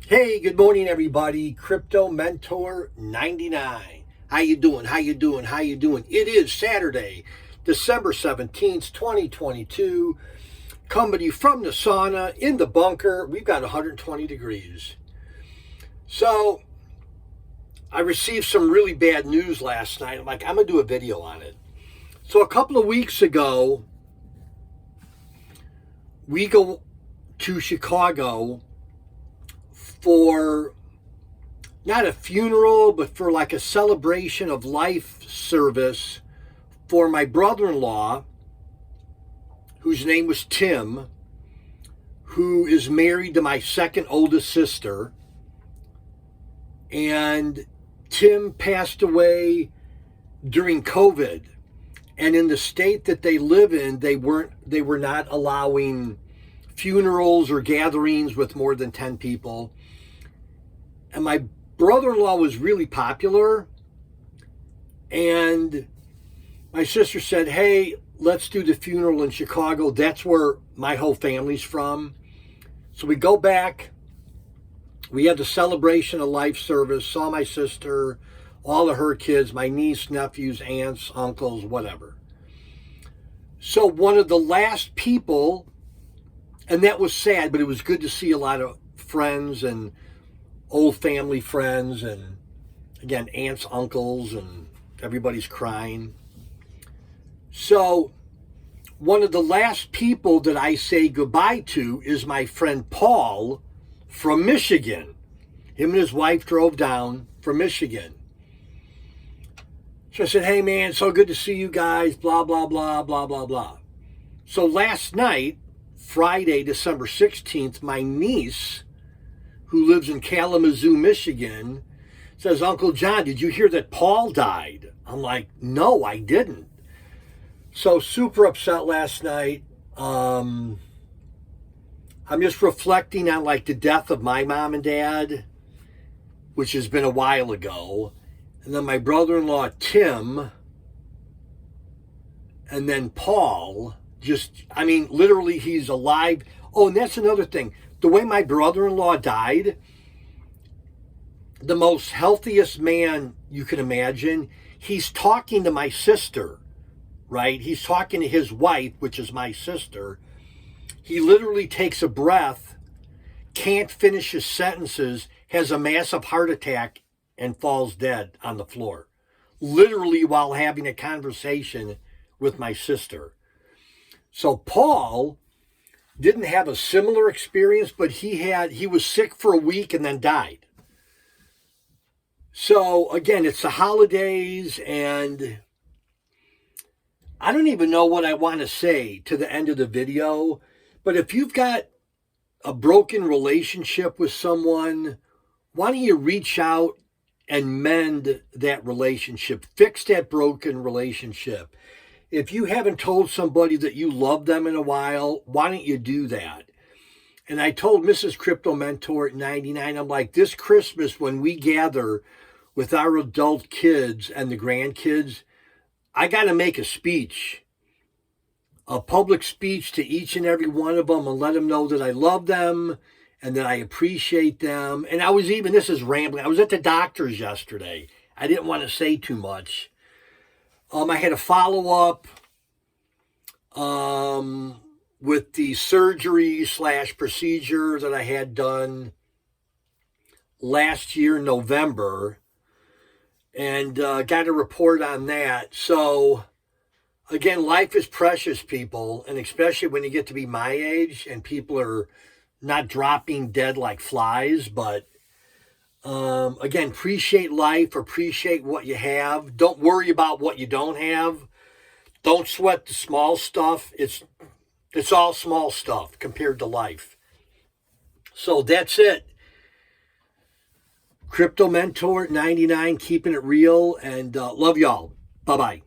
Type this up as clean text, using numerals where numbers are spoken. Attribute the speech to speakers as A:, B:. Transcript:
A: Hey, good morning, everybody. Crypto Mentor 99. How you doing? How you doing? How you doing? It is Saturday, December 17th, 2022. Coming to you from the sauna in the bunker. We've got 120 degrees. So, I received some really bad news last night. I'm like, I'm going to do a video on it. So, a couple of weeks ago, we go to Chicago for not a funeral, but for like a celebration of life service for my brother-in-law, whose name was Tim, who is married to my second oldest sister. And Tim passed away during COVID. And in the state that they live in, they were not allowing funerals or gatherings with more than 10 people. And my brother-in-law was really popular, and my sister said, hey, let's do the funeral in Chicago. That's where my whole family's from. So we go back. We had the celebration of life service, saw my sister, all of her kids, my niece, nephews, aunts, uncles, whatever. So one of the last people, and that was sad, but it was good to see a lot of friends and old family friends, and again, aunts, uncles, and everybody's crying. So one of the last people that I say goodbye to is my friend Paul from Michigan. Him and his wife drove down from Michigan. So I said, hey man, so good to see you guys, blah, blah, blah, blah, blah, blah. So last night, Friday, December 16th, my niece, who lives in Kalamazoo, Michigan, says, Uncle John, did you hear that Paul died? I'm like, no, I didn't. So super upset last night. I'm just reflecting on like the death of my mom and dad, which has been a while ago. And then my brother-in-law, Tim, and then Paul, literally he's alive. Oh, and that's another thing. The way my brother-in-law died, the most healthiest man you can imagine, he's talking to my sister, right? He's talking to his wife, which is my sister. He literally takes a breath, can't finish his sentences, has a massive heart attack, and falls dead on the floor, literally while having a conversation with my sister. So Paul didn't have a similar experience, but he was sick for a week and then died. So again, it's the holidays, and I don't even know what I want to say to the end of the video, but if you've got a broken relationship with someone, why don't you reach out and mend that relationship, fix that broken relationship. If you haven't told somebody that you love them in a while, why don't you do that? And I told Mrs. Crypto Mentor at 99, I'm like, this Christmas when we gather with our adult kids and the grandkids, I got to make a speech, a public speech to each and every one of them and let them know that I love them and that I appreciate them. And this is rambling, I was at the doctor's yesterday. I didn't want to say too much. I had a follow-up with the surgery / procedure that I had done last year, November, and got a report on that. So, again, life is precious, people, and especially when you get to be my age and people are not dropping dead like flies, but again, appreciate life, appreciate what you have. Don't worry about what you don't have. Don't sweat the small stuff. It's all small stuff compared to life. So that's it. Crypto Mentor 99, keeping it real, and love y'all. Bye-bye.